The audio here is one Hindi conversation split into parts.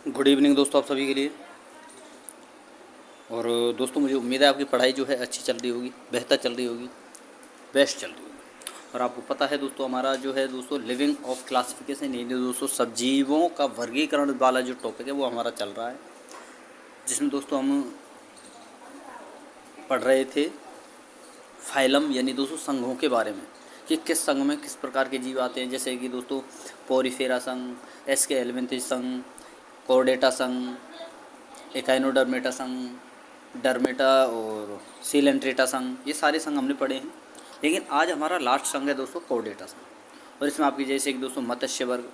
गुड इवनिंग दोस्तों, आप सभी के लिए। और दोस्तों, मुझे उम्मीद है आपकी पढ़ाई जो है अच्छी चल रही होगी, बेहतर चल रही होगी, बेस्ट चल रही होगी। और आपको पता है दोस्तों, हमारा जो है दोस्तों लिविंग ऑफ क्लासिफिकेशन, यानी दोस्तों सजीवों का वर्गीकरण वाला जो टॉपिक है वो हमारा चल रहा है, जिसमें दोस्तों हम पढ़ रहे थे फाइलम यानी दोस्तों संघों के बारे में, कि किस संघ में किस प्रकार के जीव आते हैं। जैसे कि दोस्तों पोरिफेरा संघ, एस्के एल्वेंथिस संघ, कॉर्डेटा संघ, एकाइनोडर्मेटा संघ, डर्मेटा और सीलेंट्रेटा संघ, ये सारे संघ हमने पढ़े हैं। लेकिन आज हमारा लास्ट संघ है दोस्तों कॉर्डेटा संघ। और इसमें आपकी जैसे कि दोस्तों मत्स्य वर्ग,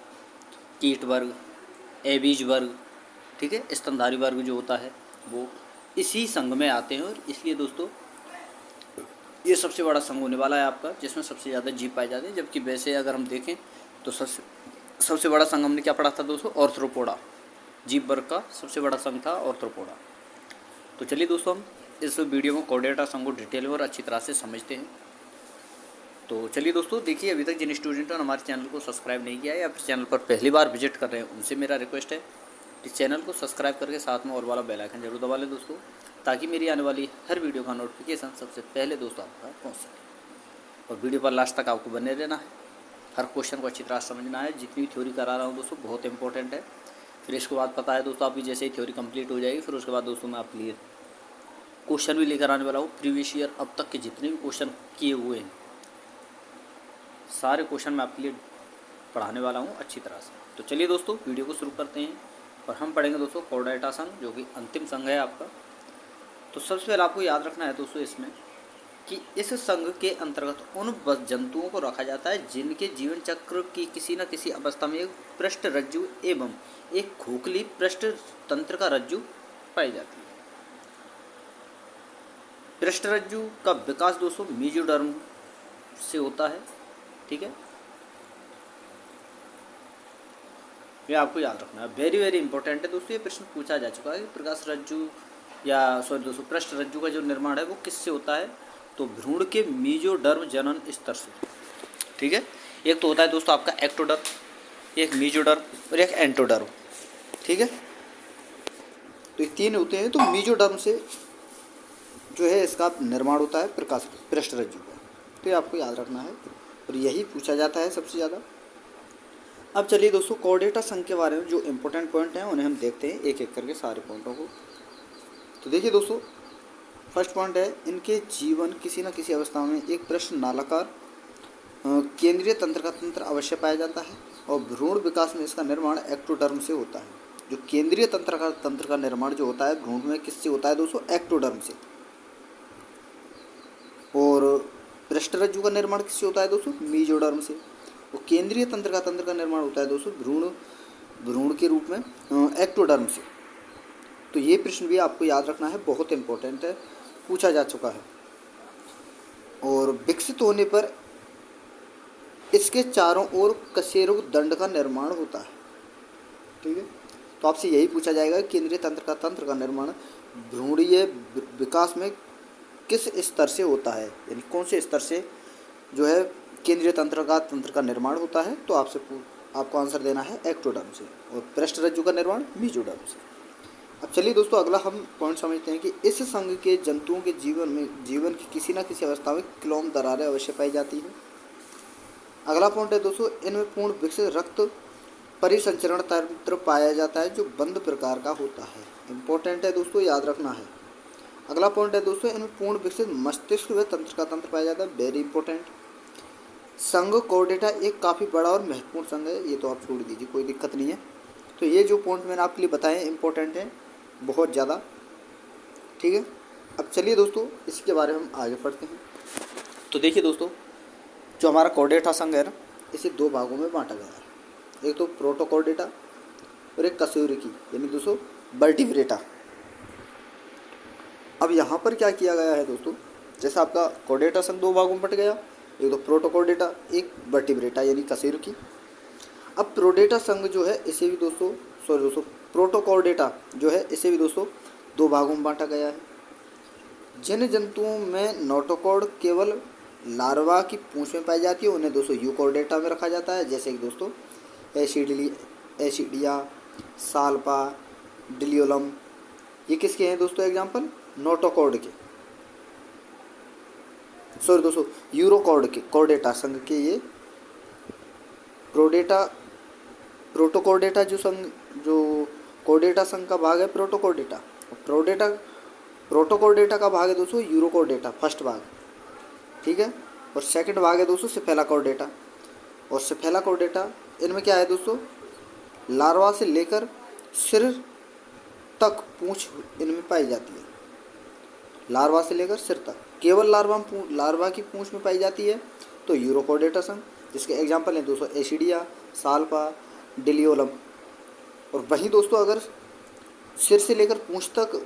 कीट वर्ग, एबीज वर्ग, ठीक है, स्तनधारी वर्ग जो होता है वो इसी संघ में आते हैं। और इसलिए दोस्तों ये सबसे बड़ा संघ होने वाला है आपका, जिसमें सबसे ज़्यादा जीव पाए जाते हैं। जबकि वैसे अगर हम देखें तो सबसे बड़ा संघ हमने क्या पढ़ा था दोस्तों, ऑर्थ्रोपोडा। जीव वर्ग का सबसे बड़ा संघ था ऑर्थ्रोपोडा। तो चलिए दोस्तों, हम इस वीडियो में कॉर्डेटा संघ को डिटेल में और अच्छी तरह से समझते हैं। तो चलिए दोस्तों, देखिए, अभी तक जिन स्टूडेंटों ने हमारे चैनल को सब्सक्राइब नहीं किया है या फिर चैनल पर पहली बार विजिट कर रहे हैं, उनसे मेरा रिक्वेस्ट है कि चैनल को सब्सक्राइब करके साथ में और वाला बेल आइकन जरूर दबा लें दोस्तों, ताकि मेरी आने वाली हर वीडियो का नोटिफिकेशन सबसे पहले दोस्तों आप तक पहुँच सके। और वीडियो पर लास्ट तक आपको बने रहना है, हर क्वेश्चन को अच्छी तरह समझना है। जितनी थ्योरी करा रहा हूँ दोस्तों बहुत इंपॉर्टेंट है। फिर इसके बाद पता है दोस्तों, आपकी जैसे ही थ्योरी कंप्लीट हो जाएगी, फिर उसके बाद दोस्तों मैं आपके लिए क्वेश्चन भी लेकर आने वाला हूँ। प्रीवियस ईयर अब तक के जितने भी क्वेश्चन किए हुए हैं, सारे क्वेश्चन मैं आपके लिए पढ़ाने वाला हूँ अच्छी तरह से। तो चलिए दोस्तों, वीडियो को शुरू करते हैं। और हम पढ़ेंगे दोस्तों कॉर्डेटा संघ, जो कि अंतिम संघ है आपका। तो सबसे पहले आपको याद रखना है दोस्तों इसमें कि इस संघ के अंतर्गत उन जंतुओं को रखा जाता है जिनके जीवन चक्र की किसी न किसी अवस्था में एक पृष्ठ रज्जु एवं एक खोखली पृष्ठ तंत्र का रज्जु पाई जाती है। पृष्ठ रज्जु का विकास दोस्तों मीजोडर्म से होता है, ठीक है, ये आपको याद रखना है, वेरी वेरी इंपॉर्टेंट है दोस्तों। ये प्रश्न पूछा जा चुका है कि प्रकाश रज्जु या सॉरी दोस्तों पृष्ठ रज्जु का जो निर्माण है वो किससे होता है, तो भ्रूण के मीजोडर्म जनन स्तर से, ठीक है। एक तो होता है दोस्तों आपका एक्टोडर्म, एक मीजोडर्म और एक एंटोडर्म, ठीक है। तो ये तीन होते हैं। तो मीजोडर्म से जो है इसका निर्माण होता है प्रकाश पृष्ठ रज्जु का। तो ये आपको याद रखना है और यही पूछा जाता है सबसे ज़्यादा। अब चलिए दोस्तों, कॉर्डेटा संघ के बारे में जो इम्पोर्टेंट पॉइंट हैं उन्हें हम देखते हैं एक एक करके सारे पॉइंटों को। तो देखिए दोस्तों, फर्स्ट पॉइंट है, इनके जीवन किसी न किसी अवस्था में एक पृष्ठ नालाकार केंद्रीय तंत्र का तंत्र अवश्य पाया जाता है। और भ्रूण विकास में इसका निर्माण एक्टोडर्म से होता है। जो केंद्रीय तंत्र का निर्माण जो होता है भ्रूण में किससे होता है दोस्तों, एक्टोडर्म से। और पृष्ठ रज्जु का निर्माण किससे होता है दोस्तों, मीजोडर्म से। और केंद्रीय तंत्र का निर्माण होता है दोस्तों भ्रूण के रूप में एक्टोडर्म से। तो ये प्रश्न भी आपको याद रखना है, बहुत इंपॉर्टेंट है, पूछा जा चुका है। और विकसित होने पर इसके चारों ओर कशेरुक दंड का निर्माण होता है, ठीक है। तो आपसे यही पूछा जाएगा, केंद्रीय तंत्र का निर्माण भ्रूणीय विकास में किस स्तर से होता है, यानी कौन से स्तर से जो है केंद्रीय तंत्र का निर्माण होता है। तो आपको आंसर देना है एक्टोडर्म से। और पृष्ठ रज्जु का निर्माण मीजोडर्म से। अब चलिए दोस्तों, अगला हम पॉइंट समझते हैं कि इस संघ के जंतुओं के जीवन की किसी न किसी अवस्था में क्लोम दरारें अवश्य पाई जाती है। अगला पॉइंट है दोस्तों, इनमें पूर्ण विकसित रक्त परिसंचरण तंत्र पाया जाता है जो बंद प्रकार का होता है। इंपॉर्टेंट है दोस्तों, याद रखना है। अगला पॉइंट है दोस्तों, इनमें पूर्ण विकसित मस्तिष्क व तंत्र का तंत्र पाया जाता है, वेरी इंपॉर्टेंट। संघ कॉर्डेटा एक काफ़ी बड़ा और महत्वपूर्ण संघ है, ये तो आप छोड़ दीजिए, कोई दिक्कत नहीं है। तो ये जो पॉइंट मैंने आपके लिए बताए इंपॉर्टेंट है बहुत ज़्यादा, ठीक है। अब चलिए दोस्तों, इसके बारे में हम आगे पढ़ते हैं। तो देखिए दोस्तों, जो हमारा कॉर्डेटा संघ है ना, इसे दो भागों में बांटा गया है। एक तो प्रोटोकॉर्डेटा और एक कशेरुकी, यानी दोस्तों वर्टिब्रेटा। अब यहाँ पर क्या किया गया है दोस्तों, जैसा आपका कॉर्डेटा संघ दो भागों में बट गया, एक तो प्रोटोकॉर्डेटा, एक वर्टिब्रेटा यानी कशेरुकी। अब प्रोडेटा संघ जो है इसे भी दोस्तों प्रोटोकॉर्डेटा जो है इसे भी दोस्तों दो भागों में बांटा गया है। जिन जंतुओं में नोटोकॉर्ड केवल लार्वा की पूंछ में पाई जाती है उन्हें दोस्तों यूकॉर्डेटा में रखा जाता है, जैसे कि दोस्तों एसिडिया, साल्पा, डिलियोलम, ये किसके हैं दोस्तों एग्जाम्पल? नोटोकॉर्ड के, सॉरी दोस्तों यूरोकॉर्ड के, कॉर्डेटा संघ के ये प्रोडेटा प्रोटोकॉर्डेटा जो संघ, जो कॉर्डेटा संघ का भाग है प्रोटोकॉर्डेटा, प्रोडेटा प्रोटोकॉर्डेटा का भाग है दोस्तों यूरोकॉर्डेटा, फर्स्ट भाग, ठीक है। और सेकंड भाग है दोस्तों सेफेलाकॉर्डेटा। और सेफेलाकॉर्डेटा इनमें क्या है दोस्तों, लार्वा से लेकर सिर तक पूंछ इनमें पाई जाती है, लार्वा से लेकर सिर तक, केवल लार्वा की पूंछ में पाई जाती है तो यूरोकॉर्डेटा संघ। जिसके एग्जाम्पल हैं दोस्तों एसिडिया, साल्पा, डिलियोलम। और वहीं दोस्तों अगर सिर से लेकर पूंछ तक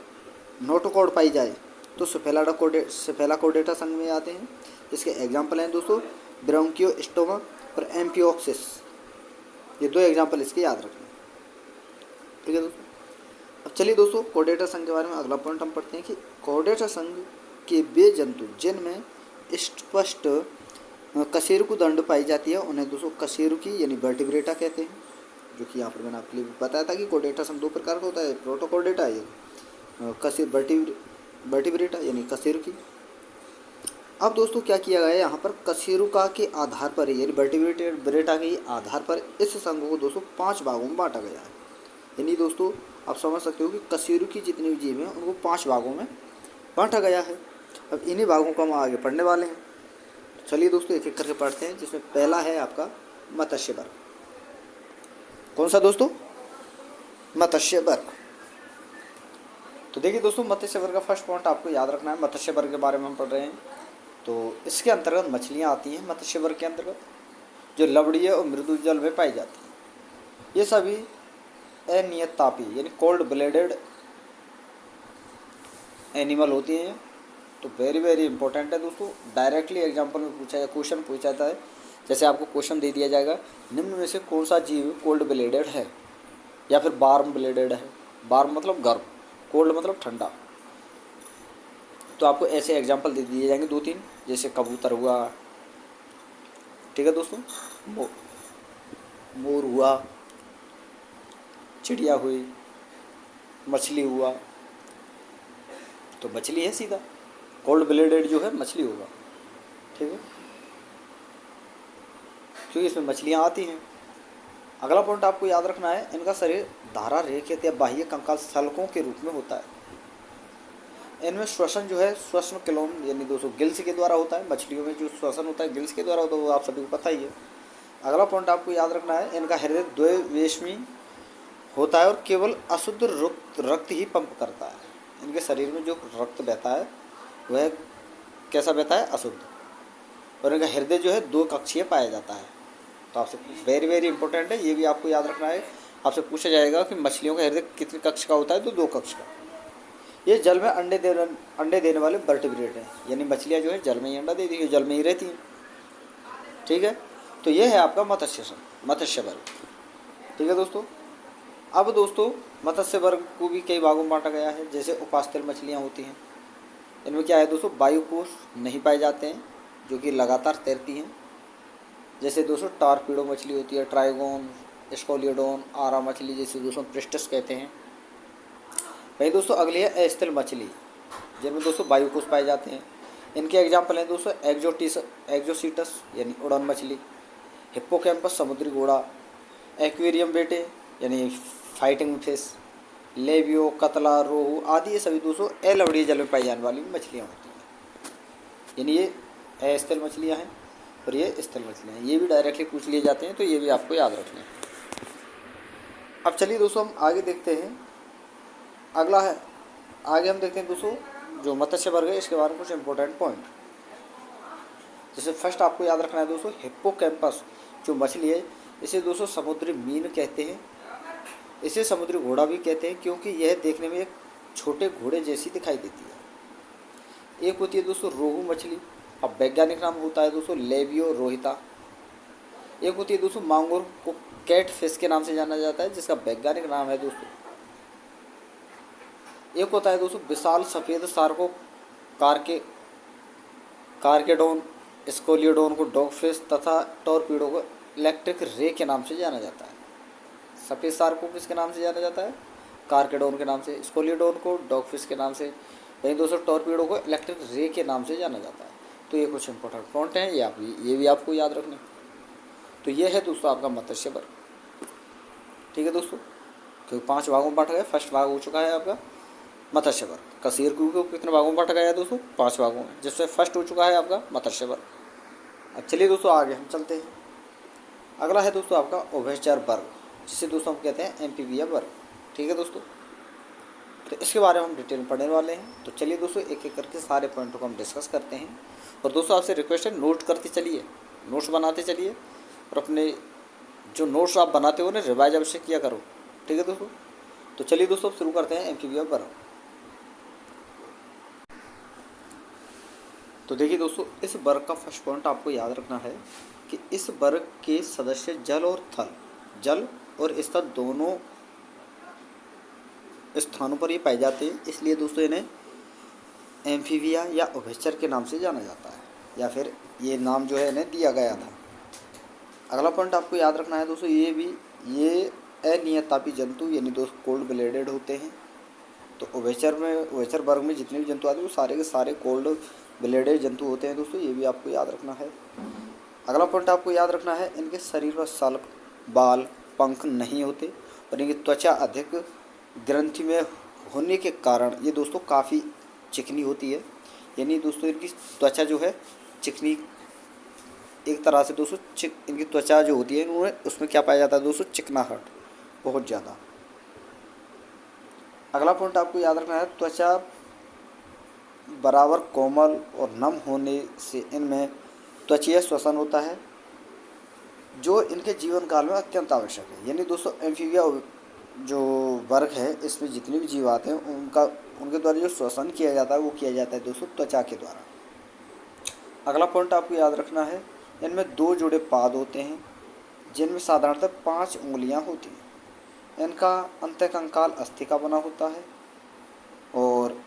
नोटोकॉर्ड पाई जाए तो सेफेलाकॉर्डेटा संघ में आते हैं। इसके एग्जाम्पल हैं दोस्तों ब्रोंकियोस्टोमा और एम्पियोक्सिस, ये दो एग्जाम्पल इसके याद रखना, ठीक है दोस्तों। अब चलिए दोस्तों कॉर्डेटा संघ के बारे में अगला पॉइंट हम पढ़ते हैं कि कॉर्डेटा संघ के वे जंतु जिनमें स्पष्ट कशेरुकी दंड पाई जाती है उन्हें दोस्तों कशेरुकी यानी वर्टिब्रेटा कहते हैं, जो कि यहाँ पर मैंने आपके लिए बताया था कि कॉर्डेटा संघ दो प्रकार का होता है, प्रोटोकॉर्डेटा या वर्टिब्रेटा यानी कशेरुकी। अब दोस्तों क्या किया गया है यहाँ पर कशेरुका के आधार पर यानी वर्टिब्रेटा के आधार पर इस संघ को दोस्तों 5 भागों में बांटा गया है। यानी दोस्तों आप समझ सकते हो कि कशेरुकी जितने भी जीव हैं उनको 5 भागों में बांटा गया है। अब इन्हीं भागों को हम आगे पढ़ने वाले हैं। चलिए दोस्तों एक एक करके पढ़ते हैं, जिसमें पहला है आपका मत्स्य वर्ग। कौन सा दोस्तों? मत्स्य वर्ग। तो देखिए दोस्तों मत्स्य वर्ग का फर्स्ट पॉइंट आपको याद रखना है। मत्स्य वर्ग के बारे में हम पढ़ रहे हैं, तो इसके अंतर्गत मछलियाँ आती हैं मत्स्य वर्ग के अंतर्गत, जो लवणीय और मृदु जल में पाई जाती हैं। ये सभी अनियत तापी यानी कोल्ड ब्लेडेड एनिमल होती हैं। तो वेरी वेरी इंपॉर्टेंट है दोस्तों, डायरेक्टली एग्जाम्पल में क्वेश्चन पूछा जाता है। जैसे आपको क्वेश्चन दे दिया जाएगा, निम्न में से कौन सा जीव कोल्ड ब्लेडेड है या फिर वार्म ब्लेडेड है। वार्म मतलब गर्म, कोल्ड मतलब ठंडा। तो आपको ऐसे एग्जाम्पल दे दिए जाएंगे 2-3, जैसे कबूतर हुआ, ठीक है दोस्तों, मोर हुआ, चिड़िया हुई, मछली हुआ। तो मछली है सीधा, कोल्ड ब्लेडेड जो है मछली होगा, ठीक है, क्योंकि इसमें मछलियाँ आती हैं। अगला पॉइंट आपको याद रखना है, इनका शरीर धारा रेखित या बाह्य कंकाल सल्कों के रूप में होता है। इनमें श्वसन जो है श्वसन क्लोम यानी दोस्तों गिल्स के द्वारा होता है। मछलियों में जो श्वसन होता है गिल्स के द्वारा होता है, वो आप सभी को पता ही है। अगला पॉइंट आपको याद रखना है, इनका हृदय द्वैवेशमी होता है और केवल अशुद्ध रक्त ही पंप करता है। इनके शरीर में जो रक्त बहता है वह कैसा बहता है? अशुद्ध। और इनका हृदय जो है 2 कक्षीय पाया जाता है। तो आपसे वेरी वेरी इंपॉर्टेंट है, ये भी आपको याद रखना है। आपसे पूछा जाएगा कि मछलियों का हृदय कितने कक्ष का होता है, तो 2 कक्ष का। ये जल में अंडे देने वाले वर्टिब्रेट हैं, यानी मछलियाँ जो है जल में ही अंडा देती है, जल में ही रहती हैं, ठीक है। तो ये है आपका मत्स्य वर्ग, ठीक है दोस्तों। अब दोस्तों मत्स्य वर्ग को भी कई भागों में बांटा गया है। जैसे उपास्थल मछलियाँ होती हैं, इनमें क्या है दोस्तों, वायुकोश नहीं पाए जाते हैं, जो कि लगातार तैरती हैं। जैसे दोस्तों टारपीडो मछली होती है, ट्राइगोन, स्कोलियोडोन, आरा मछली, जैसे दोस्तों प्रिस्टस कहते हैं। वही दोस्तों अगली है अस्थल मछली, जिनमें दोस्तों वायुकोश पाए जाते हैं। इनके एग्जाम्पल हैं दोस्तों एक्जोसीटस यानी उड़न मछली, हिप्पोकैम्पस समुद्री घोड़ा, एक्वेरियम बेटे यानी फाइटिंग फिश, लेबियो, कतला, रोहू आदि, ये सभी दोस्तों अलवणीय जल में पाई जाने वाली मछलियाँ होती हैं। यानी ये अस्थल मछलियाँ हैं और ये स्थल मछलियाँ हैं। ये भी डायरेक्टली पूछ लिए जाते हैं, तो ये भी आपको याद रखना है। अब चलिए दोस्तों हम आगे देखते हैं। अगला है, आगे हम देखते हैं दोस्तों जो मत्स्य वर्ग है, इसके बारे में कुछ इंपॉर्टेंट पॉइंट। जैसे फर्स्ट आपको याद रखना है दोस्तों, हिप्पोकैम्पस जो मछली है, इसे दोस्तों समुद्री मीन कहते हैं। इसे समुद्री घोड़ा भी कहते हैं, क्योंकि यह देखने में एक छोटे घोड़े जैसी दिखाई देती है। एक होती है दोस्तों रोहू मछली, अब वैज्ञानिक नाम होता है दोस्तों लेबियो रोहिता। एक होती है दोस्तों मांगुर, को कैट फिश के नाम से जाना जाता है, जिसका वैज्ञानिक नाम है दोस्तों। एक होता है दोस्तों विशाल सफ़ेद सार्को कार्केडोन, स्कोलियोडोन को डॉग फिश तथा टॉरपीडो को इलेक्ट्रिक रे के नाम से जाना जाता है। सफ़ेद सार्को किसके नाम से जाना जाता है? कार्केडोन के नाम से, स्कोलियोडोन को डॉगफिश के नाम से, वहीं दोस्तों टॉर्पीडो को इलेक्ट्रिक रे के नाम से जाना जाता है। तो ये कुछ इंपॉर्टेंट पॉइंट हैं, ये भी आपको याद रखने। तो ये है दोस्तों आपका मत्स्य वर्ग। ठीक है दोस्तों, क्योंकि 5 भागों में बांटा गया। फर्स्ट भाग हो चुका है आपका मत्स्य वर्ग। कशेरुकी को कितने भागों में बांटा गया है दोस्तों? 5 भागों में, जिससे फर्स्ट हो चुका है आपका मत्स्य वर्ग। अब चलिए दोस्तों आगे हम चलते हैं। अगला है दोस्तों आपका उभयचर वर्ग, जिसे दोस्तों हम कहते हैं एम्फीबिया वर्ग। ठीक है दोस्तों, तो इसके बारे में हम डिटेल में पढ़ने वाले हैं। तो चलिए दोस्तों एक एक करके सारे पॉइंटों को हम डिस्कस करते हैं। और दोस्तों आपसे रिक्वेस्ट है, नोट करते चलिए, नोट्स बनाते चलिए, और अपने जो नोट्स आप बनाते हो उन्हें रिवाइज अवश्य किया करो। ठीक है दोस्तों, तो चलिए दोस्तों शुरू करते हैं एम्फीबिया वर्ग। तो देखिए दोस्तों, इस वर्ग का फर्स्ट पॉइंट आपको याद रखना है कि इस वर्ग के सदस्य जल और थल, जल और स्थल दोनों स्थानों पर ये पाए जाते हैं। इसलिए दोस्तों इन्हें एम्फीबिया या उभयचर के नाम से जाना जाता है, या फिर ये नाम जो है इन्हें दिया गया था। अगला पॉइंट आपको याद रखना है दोस्तों, ये अनियतापी जंतु यानी दोस्तों कोल्ड ब्लेडेड होते हैं। तो उभयचर वर्ग में जितने भी जंतु आते हैं वो सारे के सारे कोल्ड ब्लेडेड जंतु होते हैं दोस्तों, ये भी आपको याद रखना है। अगला पॉइंट आपको याद रखना है, इनके शरीर पर सल्क, बाल, पंख नहीं होते, और इनकी त्वचा अधिक ग्रंथि में होने के कारण ये दोस्तों काफ़ी चिकनी होती है। यानी दोस्तों इनकी त्वचा जो है चिकनी, एक तरह से दोस्तों इनकी त्वचा जो होती है उन्हें उसमें क्या पाया जाता है दोस्तों? चिकनाहट बहुत ज़्यादा। अगला पॉइंट आपको याद रखना है, त्वचा बराबर कोमल और नम होने से इनमें त्वचीय श्वसन होता है, जो इनके जीवन काल में अत्यंत आवश्यक है। यानी दोस्तों एम्फीबिया जो वर्ग है इसमें जितने भी जीव आते हैं उनके द्वारा जो श्वसन किया जाता है वो किया जाता है दोस्तों त्वचा के द्वारा। अगला पॉइंट आपको याद रखना है, इनमें 2 जोड़े पाद होते हैं, जिनमें साधारणतः 5 उंगलियां होती हैं। इनका अंतःकंकाल अस्थि का बना होता है, और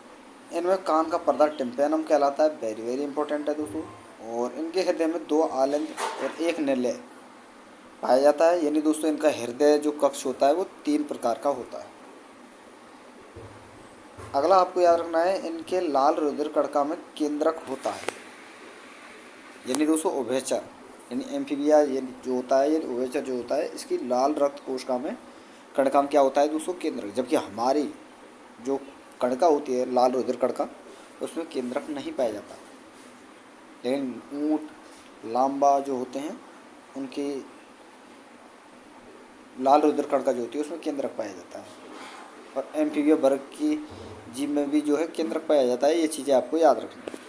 इनमें कान का पर्दा टिम्पेनम कहलाता है, वेरी वेरी इंपॉर्टेंट है दोस्तों। और इनके हृदय में 2 आलंद और 1 निलय पाया जाता है। यानी दोस्तों इनका हृदय जो कक्ष होता है वो 3 प्रकार का होता है। अगला आपको याद रखना है, इनके लाल रुधिर कणिका में केंद्रक होता है। यानी दोस्तों उभयचर यानी एम्फीबिया यानी जो होता है, यानी उभयचर जो होता है, इसकी लाल रक्त कोशिका में कणिका में क्या होता है दोस्तों? केंद्रक। जबकि हमारी जो कणिका होती है लाल रुधिर कणिका, उसमें केंद्रक नहीं पाया जाता। लेकिन ऊँट, लांबा जो होते हैं उनकी लाल रुधिर कणिका जो होती है उसमें केंद्रक पाया जाता है। और एम्फीबिया वर्ग की जीव में भी जो है केंद्रक पाया जाता है। ये चीज़ें आपको याद रखनी है।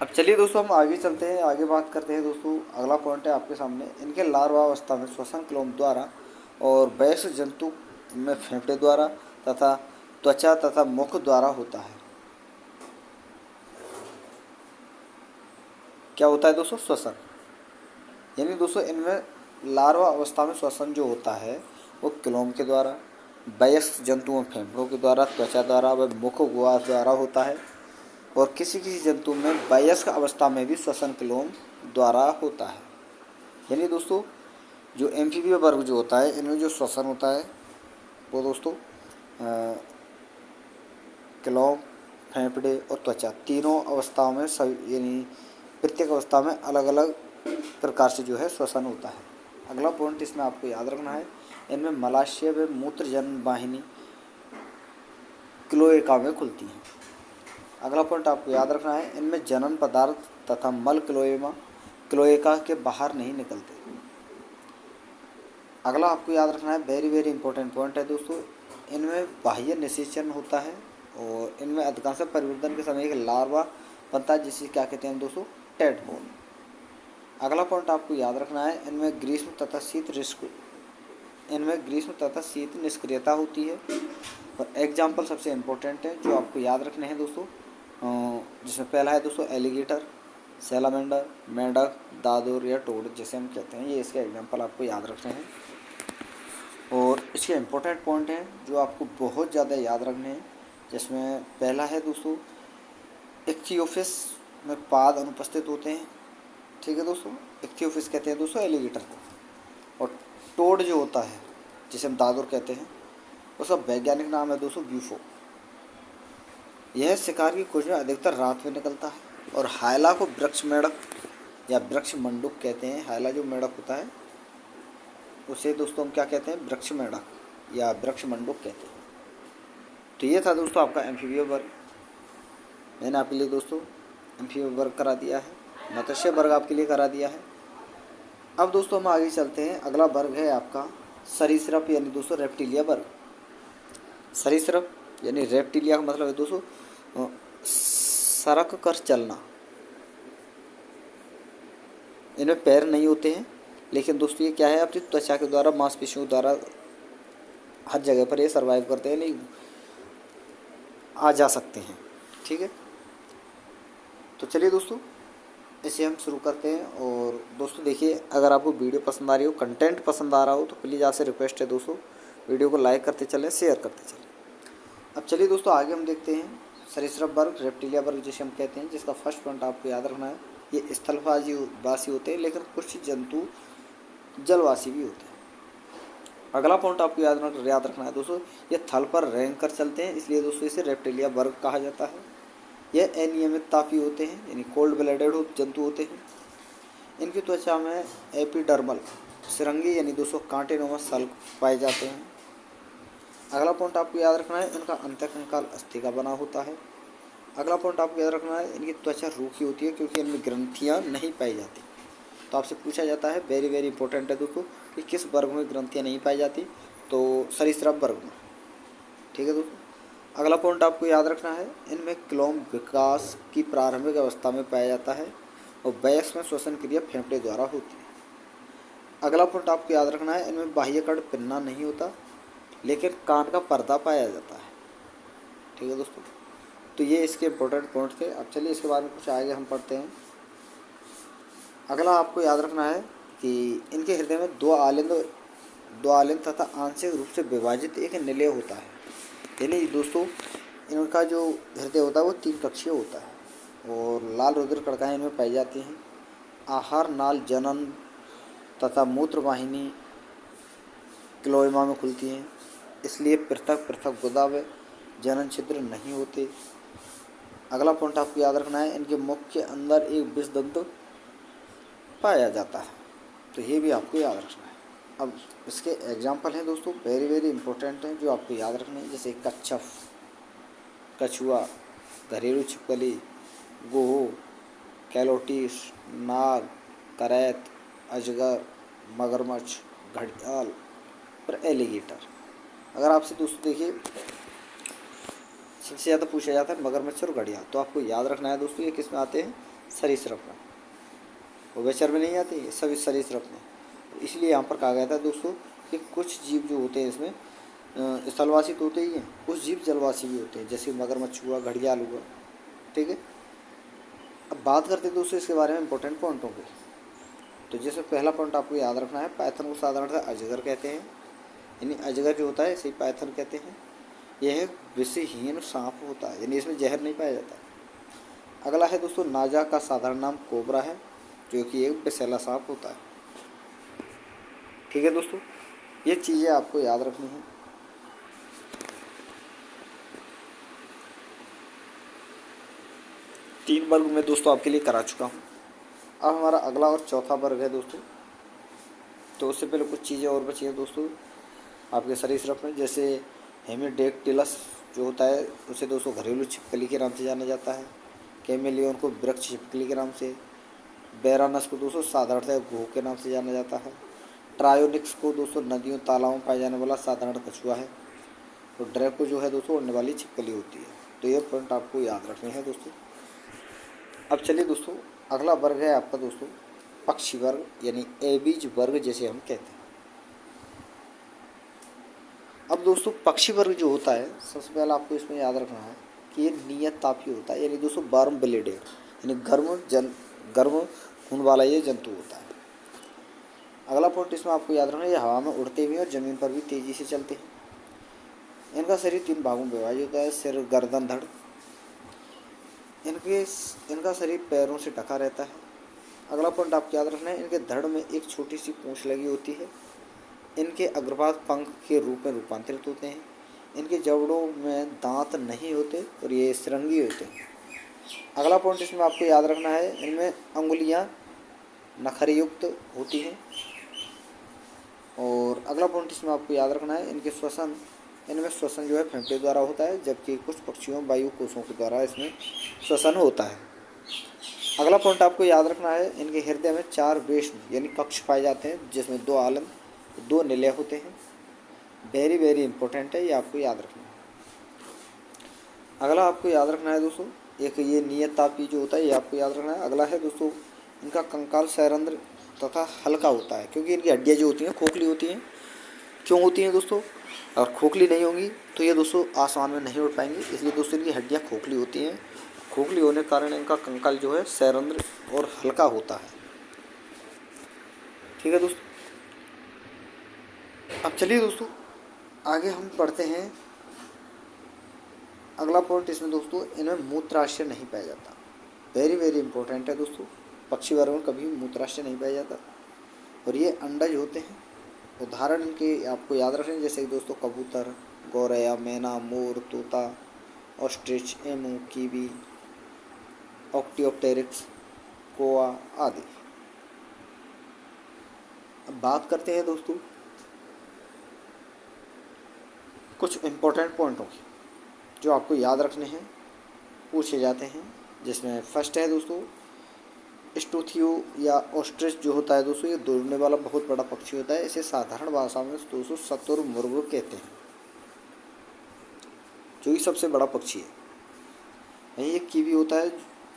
अब चलिए दोस्तों हम आगे चलते हैं, आगे बात करते हैं दोस्तों। अगला पॉइंट है आपके सामने, इनके लार्वावस्था में श्वसन क्लोम द्वारा और वयस्क जंतु में फेफड़े द्वारा तथा त्वचा तथा मुख द्वारा होता है। क्या होता है दोस्तों? श्वसन। यानी दोस्तों इनमें लार्वा अवस्था में श्वसन जो होता है वो क्लोम के द्वारा, वयस्क जंतुओं में फेफड़ों के द्वारा, त्वचा द्वारा व मुख गुहा द्वारा होता है। और किसी किसी जंतु में वयस्क अवस्था में भी श्वसन क्लोम द्वारा होता है। यानी दोस्तों जो एम्फीबिया वर्ग जो होता है इनमें जो श्वसन होता है वो दोस्तों क्लोम, फेफड़े और त्वचा तीनों अवस्थाओं में यानी प्रत्येक अवस्था में अलग अलग प्रकार से जो है श्वसन होता है। अगला पॉइंट इसमें आपको याद रखना है, इनमें मलाशय व मूत्रजन वाहिनी क्लोएका में खुलती हैं। अगला पॉइंट आपको याद रखना है, इनमें जनन पदार्थ तथा मल क्लोएका के बाहर नहीं निकलते। अगला आपको याद रखना है, वेरी वेरी इंपॉर्टेंट पॉइंट है दोस्तों, इनमें बाह्य निषेचन होता है और इनमें अधिकांश परिवर्तन के समय एक लार्वा बनता है जिसे क्या कहते हैं दोस्तों? टेडपोल। अगला पॉइंट आपको याद रखना है, इनमें ग्रीष्म तथा शीत निष्क्रियता होती है। और एग्जाम्पल सबसे इम्पोर्टेंट है जो आपको याद रखने हैं दोस्तों, जिसमें पहला है दोस्तों एलिगेटर, सैलामेंडर, मेंढक, दादुर या टोड जैसे हम कहते हैं। ये इसके एग्जाम्पल आपको याद रखने हैं। और इसके इम्पोर्टेंट पॉइंट हैं जो आपको बहुत ज़्यादा याद रखने हैं, जिसमें पहला है दोस्तों इक्थियोफिस में पाद अनुपस्थित होते हैं। ठीक है दोस्तों, इक्थियोफिस कहते हैं दोस्तों एलिगेटर को। और टोड जो होता है जिसे हम दादुर कहते हैं, उसका वैज्ञानिक नाम है दोस्तों ब्यूफो। यह शिकार की खोज में अधिकतर रात में निकलता है और हायला को वृक्ष मेढक या वृक्ष मंडूक कहते हैं। हायला जो मेढक होता है उसे दोस्तों हम क्या कहते हैं, वृक्ष मेढक या वृक्ष मंडूक कहते हैं। तो ये था दोस्तों आपका एम्फीबिया वर्ग। मैंने आपके लिए दोस्तों एम्फीबिया वर्ग करा दिया है, मत्स्य वर्ग आपके लिए करा दिया है। अब दोस्तों हम आगे चलते हैं। अगला वर्ग है आपका सरीसृप यानी दोस्तों रेप्टिलिया वर्ग। सरीसृप यानी रेप्टिलिया का मतलब है दोस्तों सरक कर चलना। इनमें पैर नहीं होते हैं, लेकिन दोस्तों ये क्या है, अपनी त्वचा के द्वारा, मांसपेशियों के द्वारा हर जगह पर ये सर्वाइव करते हैं, नहीं आ जा सकते हैं। ठीक है, तो चलिए दोस्तों इसे हम शुरू करते हैं। और दोस्तों देखिए, अगर आपको वीडियो पसंद आ रही हो, कंटेंट पसंद आ रहा हो, तो प्लीज़ आपसे रिक्वेस्ट है दोस्तों, वीडियो को लाइक करते चलें, शेयर करते चलें। अब चलिए दोस्तों आगे हम देखते हैं सरीसृप वर्ग, रेप्टिलिया वर्ग जिसे हम कहते हैं, जिसका फर्स्ट पॉइंट आपको याद रखना है, ये स्थलवासी होते हैं, लेकिन कुछ जंतु जलवासी भी होते हैं। अगला पॉइंट आपको याद रखना है दोस्तों, ये थल पर रेंग कर चलते हैं, इसलिए दोस्तों इसे रेप्टिलिया वर्ग कहा जाता है। यह अनियमित तापी होते हैं, यानी कोल्ड ब्लडेड जंतु होते हैं। इनकी त्वचा में एपिडर्मल सिरंगी यानी दोस्तों कांटेनुमा सल्क पाए जाते हैं। अगला पॉइंट आपको याद रखना है, इनका अंतःकंकाल अस्थि का बना होता है। अगला पॉइंट आपको याद रखना है, इनकी त्वचा रूखी होती है क्योंकि इनमें ग्रंथियाँ नहीं पाई जाती। तो आपसे पूछा जाता है, वेरी वेरी इंपॉर्टेंट है दोस्तों, कि किस वर्ग में ग्रंथियाँ नहीं पाई जाती, तो सरीसृप वर्ग में। ठीक है दोस्तों, अगला पॉइंट आपको याद रखना है, इनमें क्लोम विकास की प्रारंभिक अवस्था में पाया जाता है और वयस्क में श्वसन क्रिया फेफड़े द्वारा होती है। अगला पॉइंट आपको याद रखना है, इनमें बाह्यकर्ण पिन्ना नहीं होता, लेकिन कान का पर्दा पाया जाता है। ठीक है दोस्तों, तो ये इसके इंपॉर्टेंट पॉइंट थे। अब चलिए इसके बारे में कुछ आगे हम पढ़ते हैं। अगला आपको याद रखना है कि इनके हृदय में दो आलिंद तथा आंशिक रूप से विभाजित एक निलय होता है। यानी दोस्तों इनका जो हृदय होता है वो 3 कक्षीय होता है और लाल रुधिर कणिकाएं इनमें पाई जाती हैं। आहार नाल, जनन तथा मूत्र वाहिनी क्लोएमा में खुलती हैं, इसलिए पृथक पृथक गुदा व जनन छिद्र नहीं होते। अगला पॉइंट आपको याद रखना है, इनके मुख के अंदर एक विषदंत पाया जाता है, तो ये भी आपको याद रखना है। अब इसके एग्जाम्पल हैं दोस्तों, वेरी वेरी इंपॉर्टेंट हैं, जो आपको याद रखने हैं, जैसे कच्छप, कछुआ, घरेलू छिपकली, गोहो, कैलोटिस, नाग, करैत, अजगर, मगरमच्छ, घड़ियाल और एलिगेटर। अगर आपसे दोस्तों देखिए सबसे ज़्यादा पूछा जाता है मगरमच्छ और घड़ियाल, तो आपको याद रखना है दोस्तों ये किस में आते हैं, सरीसृप में। उभयचर में नहीं आते, ये सभी सरीसृप में। इसलिए यहाँ पर कहा गया था दोस्तों कि कुछ जीव जो होते हैं इसमें स्थलवासी तो होते ही हैं, कुछ जीव जलवासी भी होते हैं, जैसे मगरमच्छ हुआ, घड़ियाल हुआ। ठीक है, अब बात करते हैं दोस्तों इसके बारे में इंपॉर्टेंट पॉइंटों के। तो जैसे पहला पॉइंट आपको याद रखना है, पाइथन को साधारणतः अजगर कहते हैं, यानी अजगर जो होता है इसे पाइथन कहते हैं। यह विषहीन सांप होता है, यानी इसमें जहर नहीं पाया जाता। अगला है दोस्तों नाजा का साधारण नाम कोबरा है, जो कि एक विषैला सांप होता है। ठीक है दोस्तों, ये चीज़ें आपको याद रखनी है। तीन वर्ग में दोस्तों आपके लिए करा चुका हूँ। अब हमारा अगला और चौथा वर्ग है दोस्तों। तो उससे पहले कुछ चीज़ें और बची हैं दोस्तों आपके सरीसृप में, जैसे हेमिडेक्टिलस जो होता है उसे दोस्तों घरेलू छिपकली के नाम से जाना जाता है। कैमेलियन को वृक्ष छिपकली के नाम से। बैरानस को दोस्तों साधारणतः गोह के नाम से जाना जाता है। ट्रायोनिक्स को दोस्तों नदियों तालाबों में पाया जाने वाला साधारण कछुआ है। और ड्रैको जो है दोस्तों उड़ने वाली छिपकली होती है। तो ये पॉइंट आपको याद रखने हैं दोस्तों। अब चलिए दोस्तों अगला वर्ग है आपका दोस्तों पक्षी वर्ग, यानी एबीज वर्ग जिसे हम कहते हैं। अब दोस्तों पक्षी वर्ग जो होता है, सबसे पहले आपको इसमें याद रखना है कि ये नियत तापी होता है, यानी दोस्तों वार्म ब्लेडेड, यानी गर्म खून वाला ये जंतु होता है। अगला पॉइंट इसमें आपको याद रखना है, ये हवा में उड़ते हुए और ज़मीन पर भी तेज़ी से चलते हैं। इनका शरीर 3 भागों में विभाजित होता है, सिर, गर्दन, धड़। इनका शरीर पैरों से ढका रहता है। अगला पॉइंट आपको याद रखना है, इनके धड़ में एक छोटी सी पूंछ लगी होती है। इनके अग्रभाग पंख के रूप में रूपांतरित होते हैं। इनके जबड़ों में दांत नहीं होते और ये श्रृंगी होते हैं। अगला पॉइंट इसमें आपको याद रखना है, इनमें अंगुलियां नखरयुक्त होती हैं। और अगला पॉइंट इसमें आपको याद रखना है, इनमें श्वसन जो है फेफड़े द्वारा होता है, जबकि कुछ पक्षियों वायु कोषों के द्वारा इसमें श्वसन होता है। अगला पॉइंट आपको याद रखना है, इनके हृदय में 4 वेष्म यानी कक्ष पाए जाते हैं, जिसमें 2 आलम 2 निलय होते हैं। वेरी वेरी इंपॉर्टेंट है, ये आपको याद रखना है। अगला आपको याद रखना है दोस्तों, एक ये नियत तापी जो होता है, ये आपको याद रखना है। अगला है दोस्तों, इनका कंकाल सैरंध्र तथा हल्का होता है, क्योंकि इनकी हड्डियाँ जो होती हैं खोखली होती हैं। क्यों होती हैं दोस्तों? और खोखली नहीं होंगी तो ये दोस्तों आसमान में नहीं उड़ पाएंगी, इसलिए दोस्तों इनकी हड्डियाँ खोखली होती हैं। खोखली होने के कारण इनका कंकाल जो है सैरंध्र और हल्का होता है। ठीक है दोस्तों, अब चलिए दोस्तों आगे हम पढ़ते हैं। अगला पॉइंट इसमें दोस्तों, इनमें मूत्राशय नहीं पाया जाता। वेरी वेरी इंपॉर्टेंट है दोस्तों, पक्षी वर्ग में कभी मूत्राशय नहीं पाया जाता। और ये अंडज होते हैं। उदाहरण इनके आपको याद रखने, जैसे कि दोस्तों कबूतर, गौरैया, मैना, मोर, तोता, ऑस्ट्रिच, एमू, कीवी, ऑक्टियोप्टेरिक्स, कोआ आदि। अब बात करते हैं दोस्तों कुछ इम्पोर्टेंट पॉइंटों की, जो आपको याद रखने हैं, पूछे जाते हैं। जिसमें फर्स्ट है दोस्तों, स्टूथियो या ऑस्ट्रिच जो होता है दोस्तों, ये दौड़ने वाला बहुत बड़ा पक्षी होता है। इसे साधारण भाषा में दोस्तों शुतुरमुर्ग कहते हैं, जो कि सबसे बड़ा पक्षी है। वहीं एक कीवी होता है,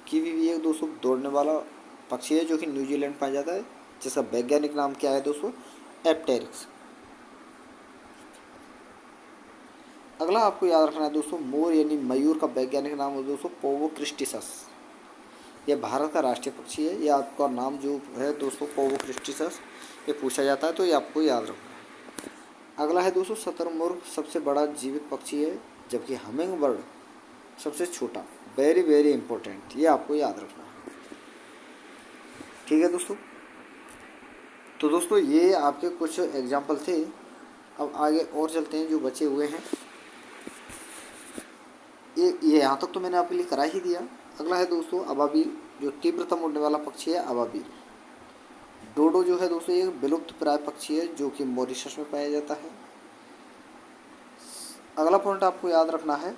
कीवी भी एक दोस्तों दौड़ने वाला पक्षी है, जो कि न्यूजीलैंड पाया जाता है, जिसका वैज्ञानिक नाम क्या है दोस्तों? एप्टेरिक्स। अगला आपको याद रखना है दोस्तों, मोर यानी मयूर का वैज्ञानिक नाम है दोस्तों पोवो क्रिस्टिसस। यह भारत का राष्ट्रीय पक्षी है। यह आपका नाम जो है दोस्तों पोवो क्रिस्टिसस, ये पूछा जाता है, तो ये आपको याद रखना है। अगला है दोस्तों, शुतुरमुर्ग सबसे बड़ा जीवित पक्षी है, जबकि हमिंग बर्ड सबसे छोटा। वेरी वेरी इंपॉर्टेंट, ये आपको याद रखना है। ठीक है दोस्तों, तो दोस्तों ये आपके कुछ एग्जाम्पल थे। अब आगे और चलते हैं, जो बचे हुए हैं। ये यहाँ तक तो मैंने आपके लिए करा ही दिया। अगला है दोस्तों अबाबीर, जो तीव्रतम उड़ने वाला पक्षी है अबाबीर। डोडो जो है दोस्तों ये विलुप्त प्राय पक्षी है, जो कि मॉरिशस में पाया जाता है। अगला पॉइंट आपको याद रखना है,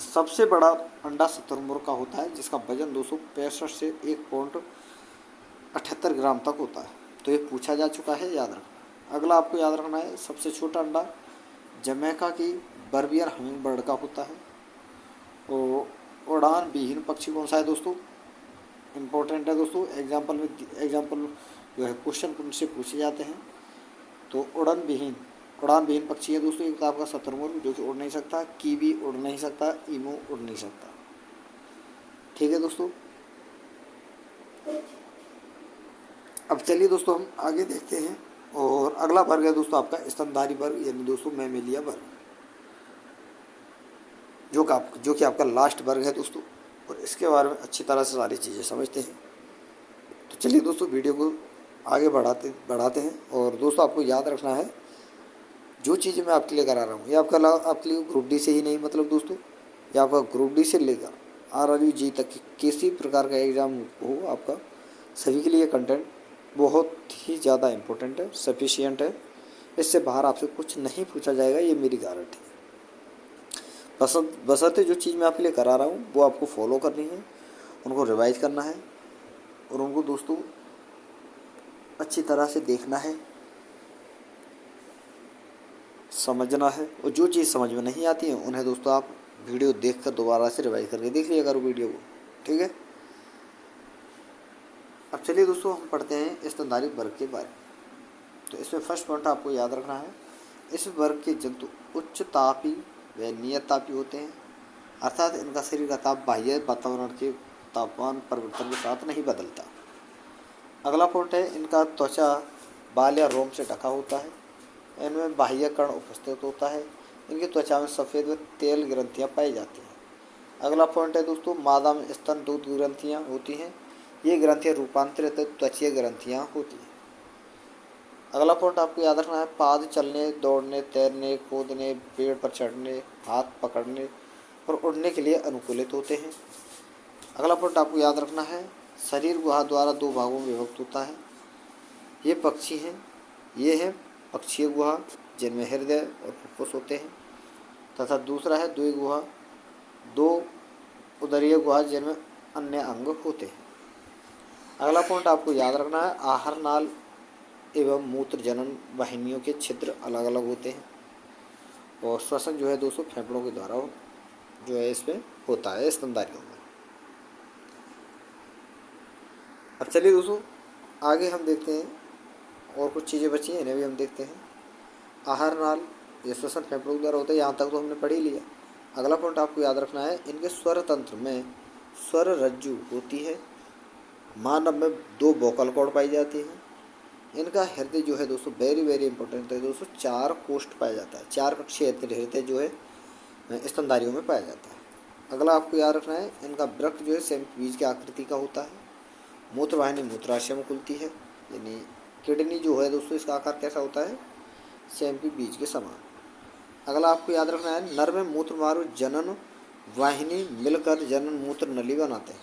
सबसे बड़ा अंडा शुतुरमुर्ग का होता है, जिसका वजन 265 से 1.78 ग्राम तक होता है। तो ये पूछा जा चुका है, याद रखना। अगला आपको याद रखना है, सबसे छोटा अंडा जमैका की बर्बियर हमिंग बर्ड का होता है। और उड़ान विहीन पक्षी कौन सा है दोस्तों? इम्पोर्टेंट है दोस्तों, एग्जाम्पल जो है क्वेश्चन उनसे पूछे जाते हैं। तो उड़ान विहीन पक्षी है दोस्तों एक आपका शुतुरमुर्ग, जो कि उड़ नहीं सकता। कीवी उड़ नहीं सकता, ईमू उड़ नहीं सकता। ठीक है दोस्तों, अब चलिए दोस्तों हम आगे देखते हैं। और अगला वर्ग है दोस्तों आपका स्तनधारी वर्ग, यानी दोस्तों मैमेलिया वर्ग, जो कि आपका लास्ट वर्ग है दोस्तों। और इसके बारे में अच्छी तरह से सारी चीज़ें समझते हैं। तो चलिए दोस्तों वीडियो को आगे बढ़ाते हैं। और दोस्तों आपको याद रखना है, जो चीज़ें मैं आपके लिए करा रहा हूँ, ये आपके लिए ग्रुप डी से ही नहीं, मतलब दोस्तों ये आपका ग्रुप डी से लेकर RRU तक किसी प्रकार का एग्ज़ाम हो आपका, सभी के लिए कंटेंट बहुत ही ज़्यादा इम्पोर्टेंट है, सफिशिएंट है। इससे बाहर आपसे कुछ नहीं पूछा जाएगा, ये मेरी गारंटी है। बशर्ते जो चीज़ मैं आपके लिए करा रहा हूँ वो आपको फॉलो करनी है, उनको रिवाइज करना है, और उनको दोस्तों अच्छी तरह से देखना है, समझना है। और जो चीज़ समझ में नहीं आती है उन्हें दोस्तों आप वीडियो देखकर दोबारा से रिवाइज करके देख लिया करो वीडियो को। ठीक है, अब चलिए दोस्तों हम पढ़ते हैं स्तनधारी वर्ग के बारे में। तो इसमें फर्स्ट पॉइंट आपको याद रखना है, इस वर्ग के जंतु उच्च तापी व नियत तापी होते हैं, अर्थात इनका शरीर का ताप बाह्य वातावरण के तापमान परिवर्तन के साथ नहीं बदलता। अगला पॉइंट है, इनका त्वचा बाल या रोम से ढका होता है। इनमें बाह्य कर्ण उपस्थित होता है। इनकी त्वचा में सफ़ेद व तेल ग्रंथियाँ पाई जाती हैं। अगला पॉइंट है दोस्तों, मादा में स्तन दूध ग्रंथियाँ होती हैं। ये ग्रंथियाँ रूपांतरित त्वचीय ग्रंथियाँ होती हैं। अगला पॉइंट आपको याद रखना है, पाद चलने, दौड़ने, तैरने, कूदने, पेड़ पर चढ़ने, हाथ पकड़ने और उड़ने के लिए अनुकूलित होते हैं। अगला पॉइंट आपको याद रखना है, शरीर गुहा द्वारा दो भागों में विभक्त होता है। ये पक्षी हैं, ये है पक्षीय गुहा जिनमें हृदय और फुफ्फुस होते हैं, तथा दूसरा है द्वि गुहा, दो उदरीय गुहा जिनमें अन्य अंग होते हैं। अगला पॉइंट आपको याद रखना है, आहार नाल एवं मूत्र जनन वाहिनियों के छिद्र अलग अलग होते हैं और श्वसन जो है दोस्तों फेफड़ों के द्वारा जो है इसमें होता है स्तनधारियों में। अब चलिए दोस्तों आगे हम देखते हैं और कुछ चीज़ें बची हैं, इन्हें भी हम देखते हैं। आहार नाल ये श्वसन फेफड़ों के द्वारा होता है, यहाँ तक तो हमने पढ़ ही लिया। अगला पॉइंट आपको याद रखना है, इनके स्वर तंत्र में स्वर रज्जु होती है। मानव में दो वोकल कॉर्ड पाई जाती हैं। इनका हृदय जो है दोस्तों वेरी वेरी इंपॉर्टेंट है दोस्तों, 4 कोष्ठ पाया जाता है, 4 कक्षीय हृदय जो है स्तनधारियों में पाया जाता है। अगला आपको याद रखना है, इनका वृक्क जो है बीज की आकृति का होता है। मूत्रवाहिनी मूत्राशय में खुलती है, यानी किडनी जो है दोस्तों इसका आकार कैसा होता है, सैंपी बीज के समान। अगला आपको याद रखना है, नर में मूत्रमार्ग जनन वाहिनी मिलकर जनन मूत्र नली बनाते हैं।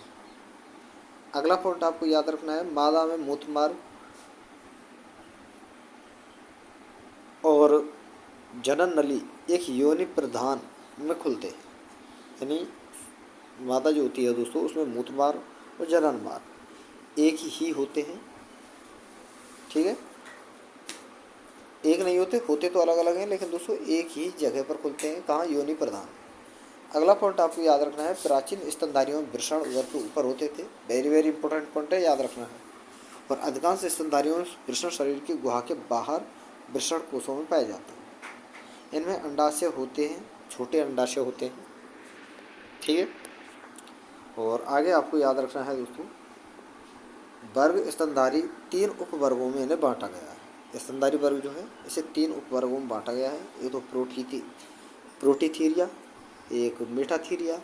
अगला पॉइंट आपको याद रखना है, मादा में मूत्रमार्ग और जनन नली एक योनि प्रधान में खुलते हैं, यानी मादा जो होती है दोस्तों उसमें मूत्रमार्ग और जनन मार्ग एक ही होते हैं। ठीक है, एक नहीं होते, होते तो अलग अलग हैं लेकिन दोस्तों एक ही जगह पर खुलते हैं, कहाँ, योनि प्रधान। अगला पॉइंट आपको याद रखना है, प्राचीन स्तनधारियों में वृषण उदर के ऊपर होते थे। वेरी वेरी इंपॉर्टेंट पॉइंट है, याद रखना है। और अधिकांश स्तनधारियों में वृषण शरीर की गुहा के बाहर वृषण कोषों में पाए जाते हैं। इनमें अंडाशय होते हैं, छोटे अंडाशय होते हैं। ठीक है, और आगे आपको याद रखना है दोस्तों, वर्ग स्तनधारी 3 उपवर्गों में इन्हें बांटा गया है। स्तनधारी वर्ग जो है इसे 3 उपवर्गों में बांटा गया है। एक तो प्रोटीथीरिया, एक मेटाथीरिया,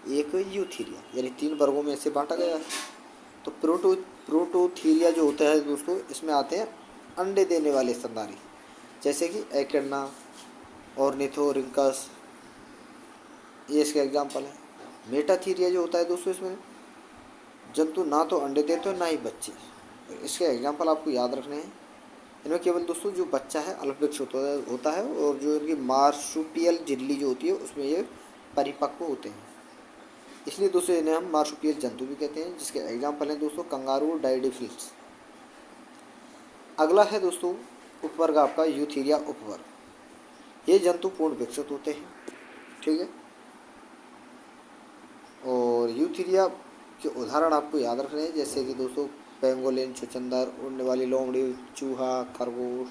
एक यूथीरिया, यानी 3 वर्गों में इसे बांटा गया है। तो प्रोटोथीरिया जो होता है दोस्तों इसमें आते हैं अंडे देने वाले स्तनधारी, जैसे कि एकेडना, ऑर्निथोरिंकस, ये इसके एग्जाम्पल है। मेटाथीरिया जो होता है दोस्तों इसमें जंतु ना तो अंडे देते हैं ना ही बच्चे, इसके एग्जाम्पल आपको याद रखने हैं। इनमें केवल दोस्तों जो बच्चा है अल्पवृक्ष होता है और जो इनकी मार्सुपियल झिल्ली जो होती है उसमें ये परिपक्व होते हैं, इसलिए दोस्तों इन्हें हम मार्सुपियल जंतु भी कहते हैं, जिसके एग्जाम्पल हैं दोस्तों कंगारू, डायडिफिल्स। अगला है दोस्तों उपवर्ग आपका यूथीरिया उपवर्ग। ये जंतु पूर्ण विकसित होते हैं। ठीक है, और यूथीरिया के उदाहरण आपको याद रखने हैं, जैसे कि दोस्तों पेंगोलिन, छुछंदर, उड़ने वाली लोमड़ी, चूहा, खरगोश,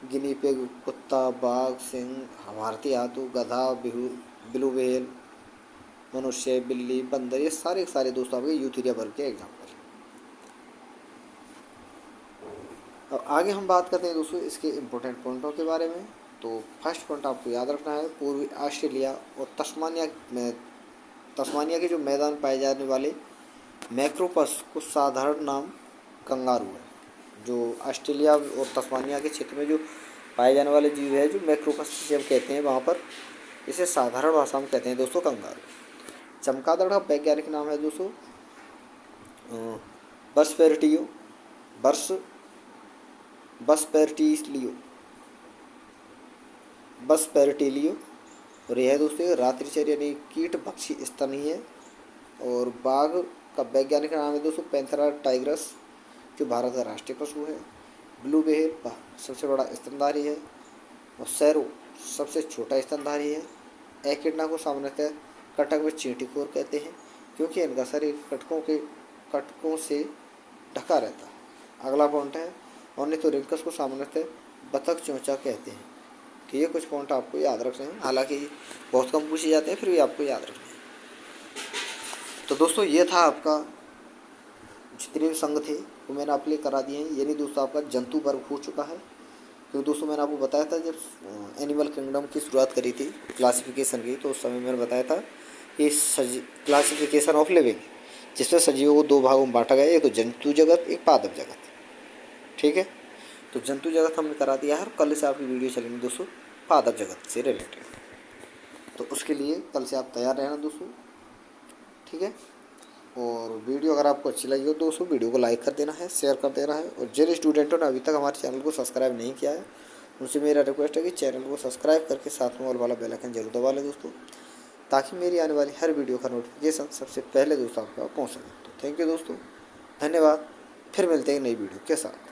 गिनी पिग, कुत्ता, बाघ, सिंह, भारतीय हाथी, गधा, ब्लू व्हेल, मनुष्य, बिल्ली, बंदर, ये सारे के सारे दोस्तों आपके यूथीरिया वर्ग के एग्जाम्पल हैं। अब आगे हम बात करते हैं दोस्तों इसके इम्पोर्टेंट पॉइंटों के बारे में। तो फर्स्ट पॉइंट आपको याद रखना है, पूर्वी ऑस्ट्रेलिया और तस्मानिया के जो मैदान पाए जाने वाले मैक्रोपस को साधारण नाम कंगारू है। जो ऑस्ट्रेलिया और तस्मानिया के क्षेत्र में जो पाए जाने वाले जीव है जो मैक्रोपस जिसे हम कहते हैं, वहाँ पर इसे साधारण भाषा में कहते हैं दोस्तों कंगारू। चमगादड़ का वैज्ञानिक नाम है दोस्तों बसपेरटिलियो, और यह है दोस्तों रात्रिचर यानी कीट भक्षी स्तन ही है। और बाघ का वैज्ञानिक नाम है दोस्तों पैंथेरा टाइग्रस, जो भारत का राष्ट्रीय पशु है। ब्लू व्हेल सबसे बड़ा स्तनधारी है और सैरो सबसे छोटा स्तनधारी है। एकिडना को सामान्यतः कटक में चींटीखोर कहते हैं, क्योंकि इनका शरीर कटकों से ढका रहता है। अगला पॉइंट है, ऑर्निथोरिंकस को सामान्यतः बतख चोंचा कहते हैं। तो ये कुछ पॉइंट आपको याद रखने हैं, हालांकि बहुत कम पूछे जाते हैं फिर भी आपको याद रखने हैं। तो दोस्तों ये था आपका जितने भी संघ थे वो मैंने आपके लिए करा दिए हैं। यानी दोस्तों आपका जंतु वर्ग हो चुका है। तो दोस्तों मैंने आपको बताया था जब एनिमल किंगडम की शुरुआत करी थी क्लासिफिकेशन की, तो उस समय मैंने बताया था कि क्लासिफिकेशन ऑफ लिविंग, जिसमें सजीवों को 2 भागों में बांटा गया, एक तो जंतु जगत, एक पादप जगत। ठीक है, तो जंतु जगत हमने करा दिया है और कल से आपकी वीडियो चलेंगी दोस्तों पादप जगत से रिलेटेड। तो उसके लिए कल से आप तैयार रहना दोस्तों, ठीक है। और वीडियो अगर आपको अच्छी लगी हो दोस्तों, वीडियो को लाइक कर देना है, शेयर कर देना है। और जिन स्टूडेंटों ने अभी तक हमारे चैनल को सब्सक्राइब नहीं किया है उनसे मेरा रिक्वेस्ट है कि चैनल को सब्सक्राइब करके साथ में ऑल वाला बेल आइकन जरूर दबा लें दोस्तों, ताकि मेरी आने वाली हर वीडियो का नोटिफिकेशन सबसे पहले दोस्तों आपके पास पहुँच सके। तो थैंक यू दोस्तों, धन्यवाद। फिर मिलते हैं नई वीडियो के साथ।